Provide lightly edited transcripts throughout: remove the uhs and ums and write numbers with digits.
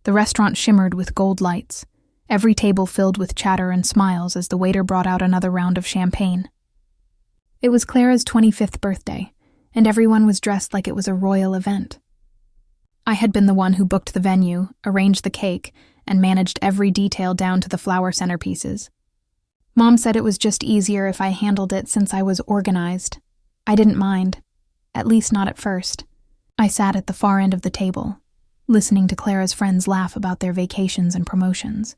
The restaurant shimmered with gold lights, every table filled with chatter and smiles as the waiter brought out another round of champagne. It was Clara's 25th birthday, and everyone was dressed like it was a royal event. I had been the one who booked the venue, arranged the cake, and managed every detail down to the flower centerpieces. Mom said it was just easier if I handled it since I was organized. I didn't mind, at least not at first. I sat at the far end of the table, listening to Clara's friends laugh about their vacations and promotions,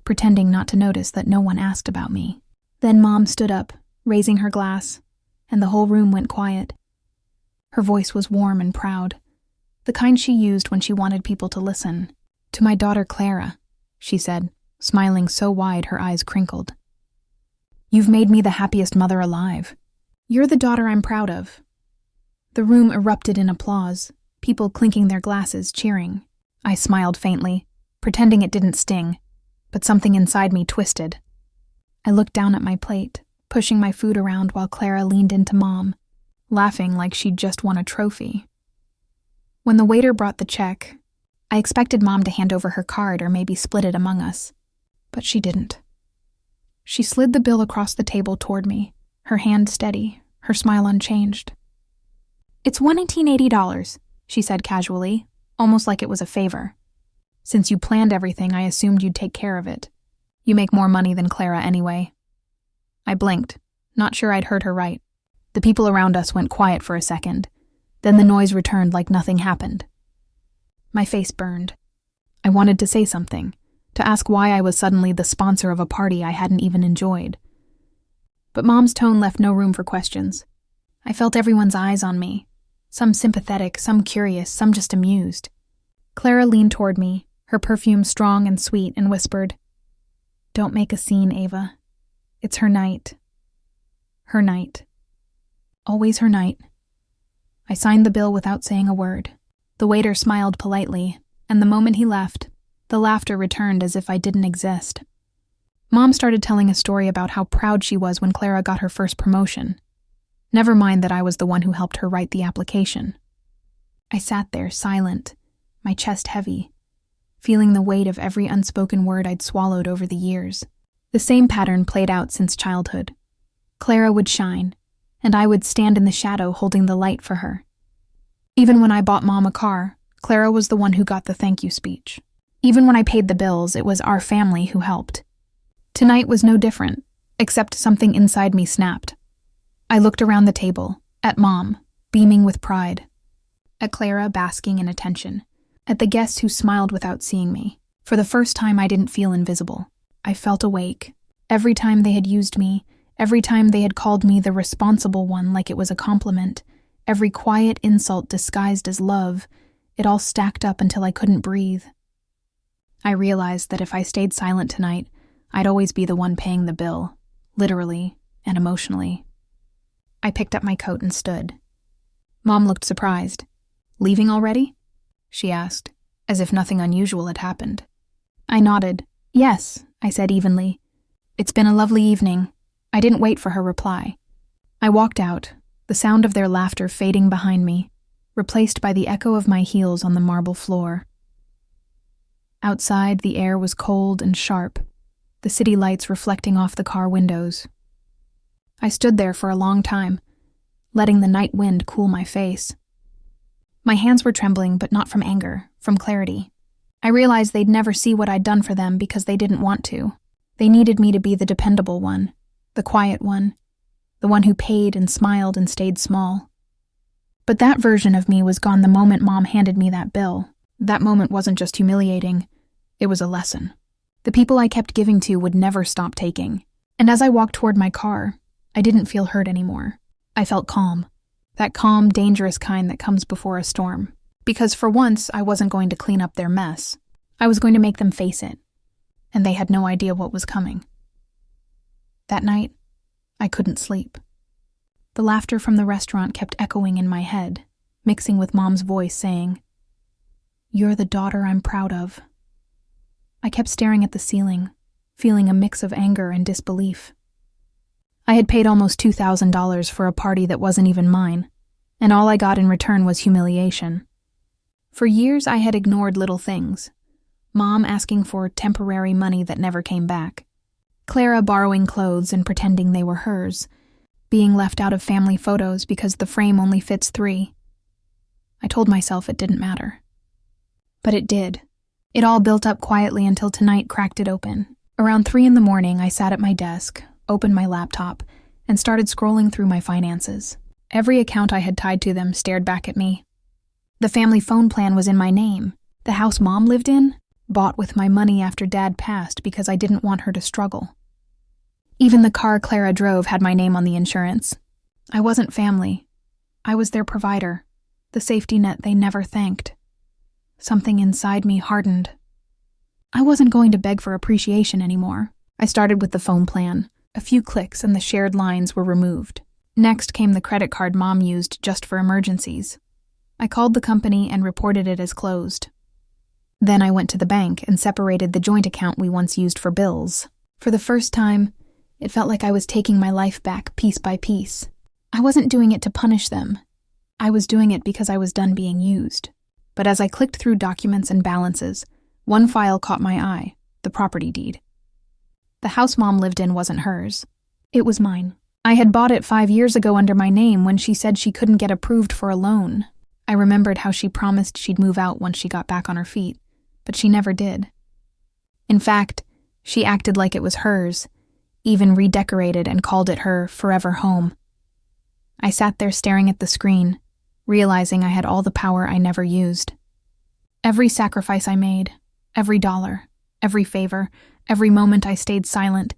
pretending not to notice that no one asked about me. Then Mom stood up, raising her glass, and the whole room went quiet. Her voice was warm and proud, the kind she used when she wanted people to listen. "To my daughter Clara," she said, smiling so wide her eyes crinkled. "You've made me the happiest mother alive. You're the daughter I'm proud of." The room erupted in applause, people clinking their glasses, cheering. I smiled faintly, pretending it didn't sting, but something inside me twisted. I looked down at my plate, pushing my food around while Clara leaned into Mom, laughing like she'd just won a trophy. When the waiter brought the check, I expected Mom to hand over her card or maybe split it among us, but she didn't. She slid the bill across the table toward me, her hand steady, her smile unchanged. "It's $180, she said casually, almost like it was a favor. "Since you planned everything, I assumed you'd take care of it. You make more money than Clara anyway." I blinked, not sure I'd heard her right. The people around us went quiet for a second. Then the noise returned like nothing happened. My face burned. I wanted to say something, to ask why I was suddenly the sponsor of a party I hadn't even enjoyed. But Mom's tone left no room for questions. I felt everyone's eyes on me, some sympathetic, some curious, some just amused. Clara leaned toward me, her perfume strong and sweet, and whispered, "Don't make a scene, Ava. It's her night. Her night. Always her night." I signed the bill without saying a word. The waiter smiled politely, and the moment he left, the laughter returned as if I didn't exist. Mom started telling a story about how proud she was when Clara got her first promotion. Never mind that I was the one who helped her write the application. I sat there, silent, my chest heavy, feeling the weight of every unspoken word I'd swallowed over the years. The same pattern played out since childhood. Clara would shine, and I would stand in the shadow holding the light for her. Even when I bought Mom a car, Clara was the one who got the thank you speech. Even when I paid the bills, it was our family who helped. Tonight was no different, except something inside me snapped. I looked around the table, at Mom, beaming with pride, at Clara basking in attention, at the guests who smiled without seeing me. For the first time, I didn't feel invisible. I felt awake. Every time they had used me, every time they had called me the responsible one like it was a compliment, every quiet insult disguised as love, it all stacked up until I couldn't breathe. I realized that if I stayed silent tonight, I'd always be the one paying the bill, literally and emotionally. I picked up my coat and stood. Mom looked surprised. "Leaving already?" she asked, as if nothing unusual had happened. I nodded. "Yes," I said evenly. "It's been a lovely evening." I didn't wait for her reply. I walked out, the sound of their laughter fading behind me, replaced by the echo of my heels on the marble floor. Outside, the air was cold and sharp, the city lights reflecting off the car windows. I stood there for a long time, letting the night wind cool my face. My hands were trembling, but not from anger, from clarity. I realized they'd never see what I'd done for them because they didn't want to. They needed me to be the dependable one, the quiet one, the one who paid and smiled and stayed small. But that version of me was gone the moment Mom handed me that bill. That moment wasn't just humiliating, it was a lesson. The people I kept giving to would never stop taking. And as I walked toward my car, I didn't feel hurt anymore. I felt calm. That calm, dangerous kind that comes before a storm. Because for once, I wasn't going to clean up their mess. I was going to make them face it. And they had no idea what was coming. That night, I couldn't sleep. The laughter from the restaurant kept echoing in my head, mixing with Mom's voice saying, "You're the daughter I'm proud of." I kept staring at the ceiling, feeling a mix of anger and disbelief. I had paid almost $2,000 for a party that wasn't even mine, and all I got in return was humiliation. For years I had ignored little things. Mom asking for temporary money that never came back. Clara borrowing clothes and pretending they were hers. Being left out of family photos because the frame only fits 3. I told myself it didn't matter. But it did. It all built up quietly until tonight cracked it open. Around 3 in the morning, I sat at my desk, opened my laptop, and started scrolling through my finances. Every account I had tied to them stared back at me. The family phone plan was in my name. The house Mom lived in, bought with my money after Dad passed because I didn't want her to struggle. Even the car Clara drove had my name on the insurance. I wasn't family. I was their provider, the safety net they never thanked. Something inside me hardened. I wasn't going to beg for appreciation anymore. I started with the phone plan. A few clicks and the shared lines were removed. Next came the credit card Mom used just for emergencies. I called the company and reported it as closed. Then I went to the bank and separated the joint account we once used for bills. For the first time, it felt like I was taking my life back piece by piece. I wasn't doing it to punish them. I was doing it because I was done being used. But as I clicked through documents and balances, one file caught my eye, the property deed. The house Mom lived in wasn't hers. It was mine. I had bought it 5 years ago under my name when she said she couldn't get approved for a loan. I remembered how she promised she'd move out once she got back on her feet, but she never did. In fact, she acted like it was hers, even redecorated and called it her forever home. I sat there staring at the screen, realizing I had all the power I never used. Every sacrifice I made, every dollar, every favor, every moment I stayed silent,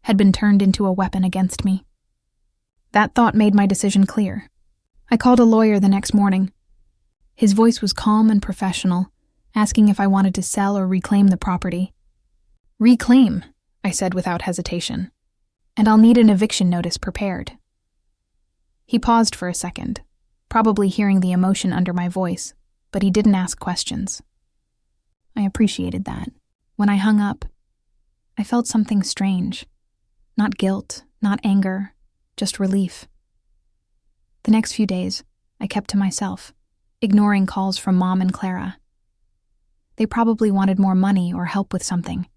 had been turned into a weapon against me. That thought made my decision clear. I called a lawyer the next morning. His voice was calm and professional, asking if I wanted to sell or reclaim the property. "Reclaim," I said without hesitation, "and I'll need an eviction notice prepared." He paused for a second, probably hearing the emotion under my voice, but he didn't ask questions. I appreciated that. When I hung up, I felt something strange. Not guilt, not anger, just relief. The next few days, I kept to myself, ignoring calls from Mom and Clara. They probably wanted more money or help with something.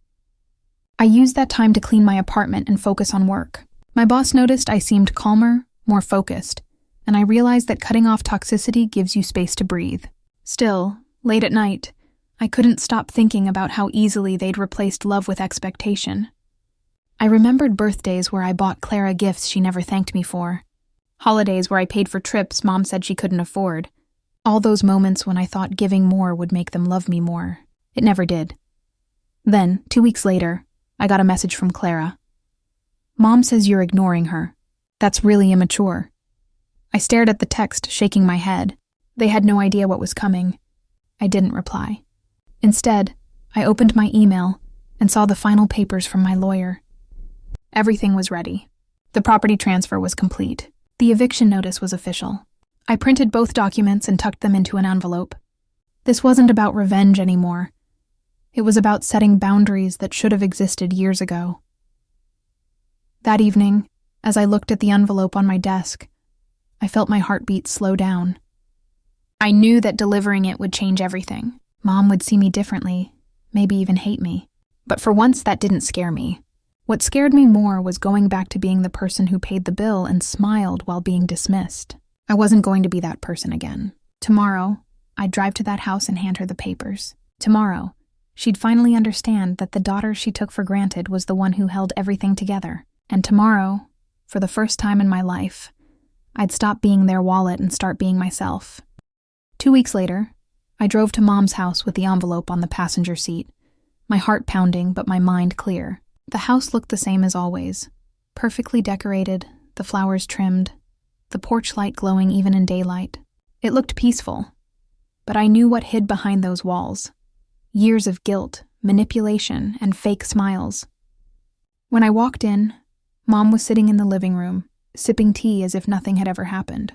I used that time to clean my apartment and focus on work. My boss noticed I seemed calmer, more focused, and I realized that cutting off toxicity gives you space to breathe. Still, late at night, I couldn't stop thinking about how easily they'd replaced love with expectation. I remembered birthdays where I bought Clara gifts she never thanked me for. Holidays where I paid for trips Mom said she couldn't afford. All those moments when I thought giving more would make them love me more. It never did. Then, 2 weeks later, I got a message from Clara. "Mom says you're ignoring her. That's really immature." I stared at the text, shaking my head. They had no idea what was coming. I didn't reply. Instead, I opened my email and saw the final papers from my lawyer. Everything was ready. The property transfer was complete. The eviction notice was official. I printed both documents and tucked them into an envelope. This wasn't about revenge anymore. It was about setting boundaries that should have existed years ago. That evening, as I looked at the envelope on my desk, I felt my heartbeat slow down. I knew that delivering it would change everything. Mom would see me differently, maybe even hate me. But for once, that didn't scare me. What scared me more was going back to being the person who paid the bill and smiled while being dismissed. I wasn't going to be that person again. Tomorrow, I'd drive to that house and hand her the papers. Tomorrow, she'd finally understand that the daughter she took for granted was the one who held everything together. And tomorrow, for the first time in my life, I'd stop being their wallet and start being myself. 2 weeks later, I drove to Mom's house with the envelope on the passenger seat, my heart pounding but my mind clear. The house looked the same as always, perfectly decorated, the flowers trimmed, the porch light glowing even in daylight. It looked peaceful, but I knew what hid behind those walls. Years of guilt, manipulation, and fake smiles. When I walked in, Mom was sitting in the living room, sipping tea as if nothing had ever happened.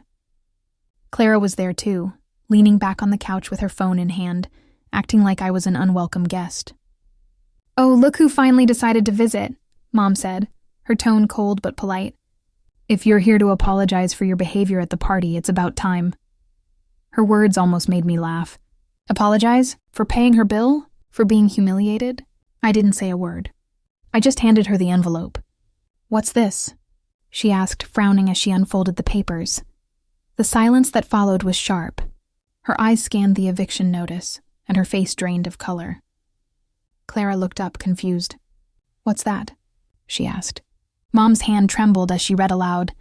Clara was there too, leaning back on the couch with her phone in hand, acting like I was an unwelcome guest. "Oh, look who finally decided to visit," Mom said, her tone cold but polite. "If you're here to apologize for your behavior at the party, it's about time." Her words almost made me laugh. Apologize? For paying her bill? For being humiliated? I didn't say a word. I just handed her the envelope. "What's this?" she asked, frowning as she unfolded the papers. The silence that followed was sharp. Her eyes scanned the eviction notice, and her face drained of color. Clara looked up, confused. "What's that?" she asked. Mom's hand trembled as she read aloud.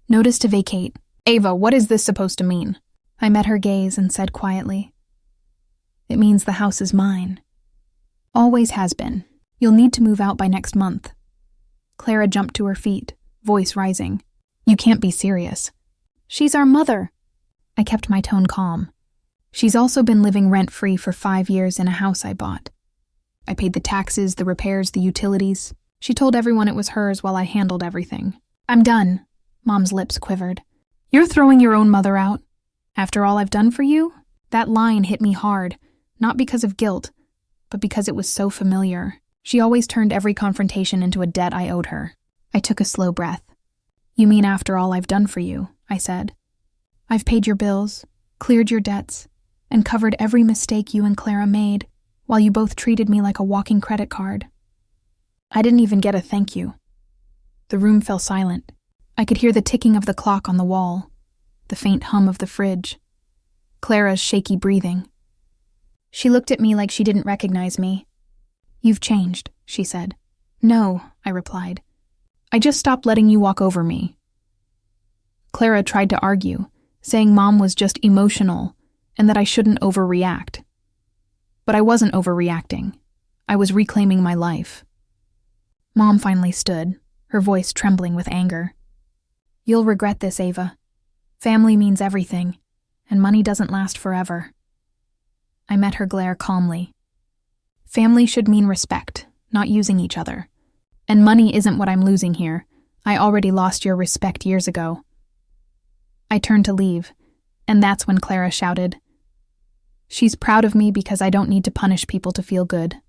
"Notice to vacate. Ava, what is this supposed to mean?" I met her gaze and said quietly, "It means the house is mine. Always has been. You'll need to move out by next month." Clara jumped to her feet, voice rising. "You can't be serious." "She's our mother." I kept my tone calm. "She's also been living rent-free for 5 years in a house I bought. I paid the taxes, the repairs, the utilities. She told everyone it was hers while I handled everything." "I'm done." Mom's lips quivered. "You're throwing your own mother out? After all I've done for you?" That line hit me hard, not because of guilt, but because it was so familiar. She always turned every confrontation into a debt I owed her. I took a slow breath. "You mean after all I've done for you?" I said. "I've paid your bills, cleared your debts, and covered every mistake you and Clara made, while you both treated me like a walking credit card. I didn't even get a thank you." The room fell silent. I could hear the ticking of the clock on the wall, the faint hum of the fridge, Clara's shaky breathing. She looked at me like she didn't recognize me. "You've changed," she said. "No," I replied. "I just stopped letting you walk over me." Clara tried to argue, saying Mom was just emotional and that I shouldn't overreact. But I wasn't overreacting. I was reclaiming my life. Mom finally stood, her voice trembling with anger. "You'll regret this, Ava. Family means everything, and money doesn't last forever." I met her glare calmly. "Family should mean respect, not using each other. And money isn't what I'm losing here. I already lost your respect years ago." I turned to leave, and that's when Clara shouted, "She's proud of me because I don't need to punish people to feel good."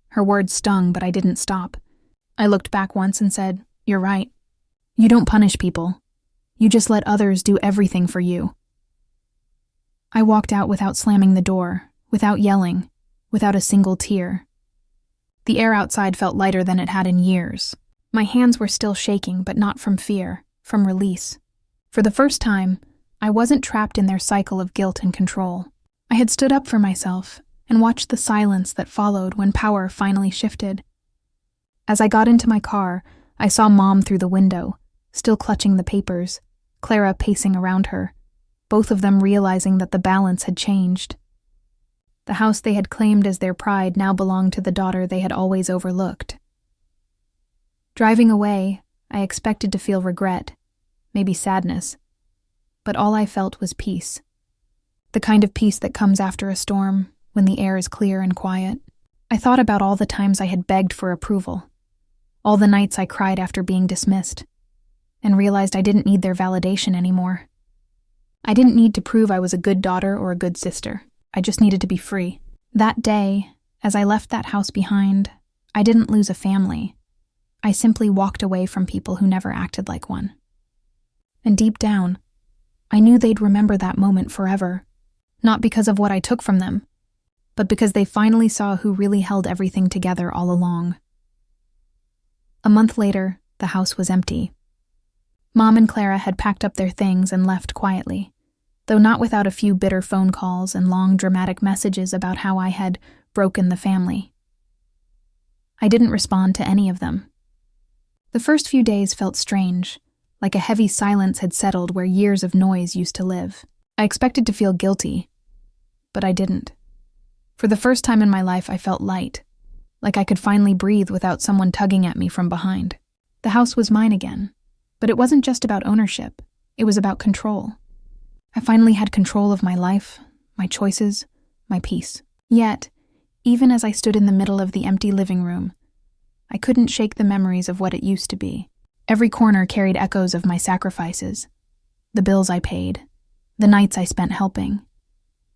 Her words stung, but I didn't stop. I looked back once and said, "You're right. You don't punish people. You just let others do everything for you." I walked out without slamming the door, without yelling, without a single tear. The air outside felt lighter than it had in years. My hands were still shaking, but not from fear, from release. For the first time, I wasn't trapped in their cycle of guilt and control. I had stood up for myself and watched the silence that followed when power finally shifted. As I got into my car, I saw Mom through the window, still clutching the papers, Clara pacing around her, both of them realizing that the balance had changed. The house they had claimed as their pride now belonged to the daughter they had always overlooked. Driving away, I expected to feel regret, maybe sadness, but all I felt was peace. The kind of peace that comes after a storm, when the air is clear and quiet. I thought about all the times I had begged for approval, all the nights I cried after being dismissed, and realized I didn't need their validation anymore. I didn't need to prove I was a good daughter or a good sister. I just needed to be free. That day, as I left that house behind, I didn't lose a family. I simply walked away from people who never acted like one. And deep down, I knew they'd remember that moment forever, not because of what I took from them, but because they finally saw who really held everything together all along. A month later, the house was empty. Mom and Clara had packed up their things and left quietly, though not without a few bitter phone calls and long dramatic messages about how I had broken the family. I didn't respond to any of them. The first few days felt strange, like a heavy silence had settled where years of noise used to live. I expected to feel guilty, but I didn't. For the first time in my life, I felt light, like I could finally breathe without someone tugging at me from behind. The house was mine again, but it wasn't just about ownership. It was about control. I finally had control of my life, my choices, my peace. Yet, even as I stood in the middle of the empty living room, I couldn't shake the memories of what it used to be. Every corner carried echoes of my sacrifices, the bills I paid, the nights I spent helping,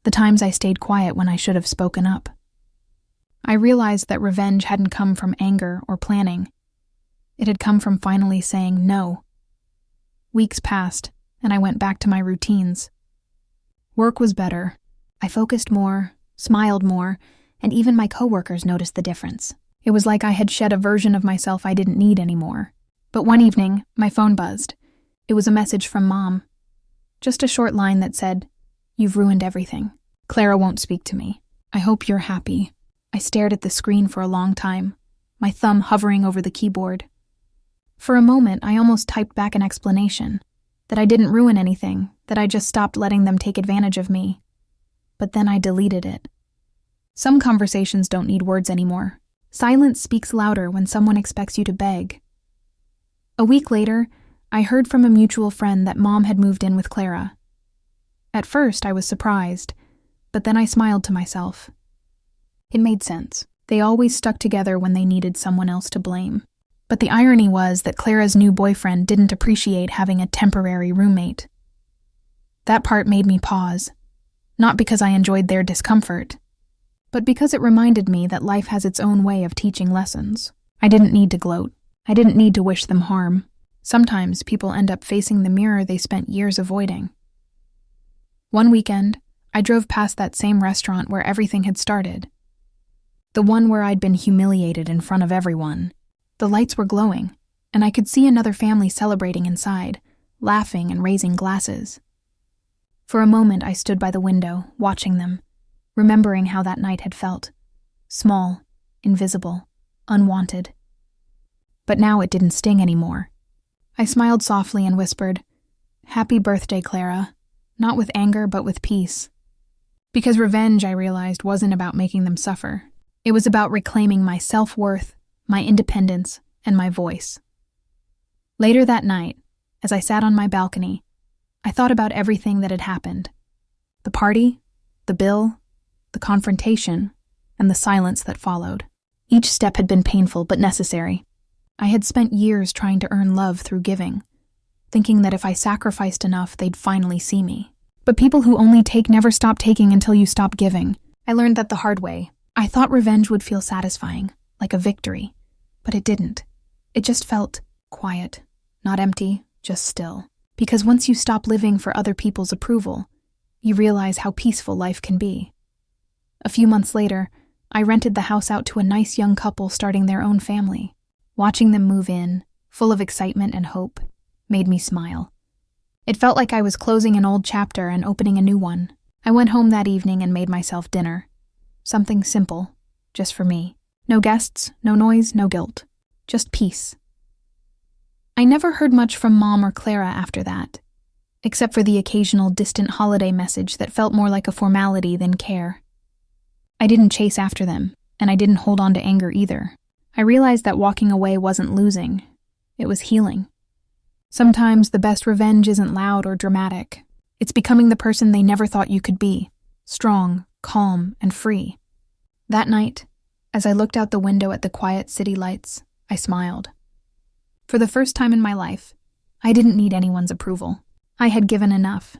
the times I stayed quiet when I should have spoken up. I realized that revenge hadn't come from anger or planning. It had come from finally saying no. Weeks passed, and I went back to my routines. Work was better. I focused more, smiled more, and even my coworkers noticed the difference. It was like I had shed a version of myself I didn't need anymore. But one evening, my phone buzzed. It was a message from Mom. Just a short line that said, "You've ruined everything. Clara won't speak to me. I hope you're happy." I stared at the screen for a long time, my thumb hovering over the keyboard. For a moment, I almost typed back an explanation, that I didn't ruin anything, that I just stopped letting them take advantage of me. But then I deleted it. Some conversations don't need words anymore. Silence speaks louder when someone expects you to beg. A week later, I heard from a mutual friend that Mom had moved in with Clara. At first, I was surprised, but then I smiled to myself. It made sense. They always stuck together when they needed someone else to blame. But the irony was that Clara's new boyfriend didn't appreciate having a temporary roommate. That part made me pause, not because I enjoyed their discomfort, but because it reminded me that life has its own way of teaching lessons. I didn't need to gloat. I didn't need to wish them harm. Sometimes people end up facing the mirror they spent years avoiding. One weekend, I drove past that same restaurant where everything had started. The one where I'd been humiliated in front of everyone. The lights were glowing, and I could see another family celebrating inside, laughing and raising glasses. For a moment, I stood by the window, watching them, remembering how that night had felt. Small, invisible, unwanted. But now it didn't sting anymore. I smiled softly and whispered, "Happy birthday, Clara," not with anger but with peace. Because revenge, I realized, wasn't about making them suffer. It was about reclaiming my self-worth, my independence, and my voice. Later that night, as I sat on my balcony, I thought about everything that had happened. The party, the bill, the confrontation, and the silence that followed. Each step had been painful but necessary. I had spent years trying to earn love through giving, thinking that if I sacrificed enough, they'd finally see me. But people who only take never stop taking until you stop giving. I learned that the hard way. I thought revenge would feel satisfying, like a victory, but it didn't. It just felt quiet, not empty, just still. Because once you stop living for other people's approval, you realize how peaceful life can be. A few months later, I rented the house out to a nice young couple starting their own family. Watching them move in, full of excitement and hope, made me smile. It felt like I was closing an old chapter and opening a new one. I went home that evening and made myself dinner. Something simple, just for me. No guests, no noise, no guilt. Just peace. I never heard much from Mom or Clara after that, except for the occasional distant holiday message that felt more like a formality than care. I didn't chase after them, and I didn't hold on to anger either. I realized that walking away wasn't losing. It was healing. Sometimes the best revenge isn't loud or dramatic. It's becoming the person they never thought you could be. Strong, calm, and free. That night, as I looked out the window at the quiet city lights, I smiled. For the first time in my life, I didn't need anyone's approval. I had given enough.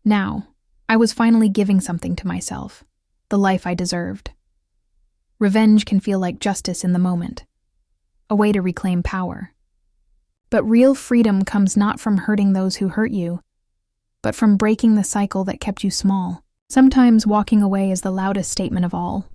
Now, I was finally giving something to myself, the life I deserved. Revenge can feel like justice in the moment, a way to reclaim power. But real freedom comes not from hurting those who hurt you, but from breaking the cycle that kept you small. Sometimes walking away is the loudest statement of all.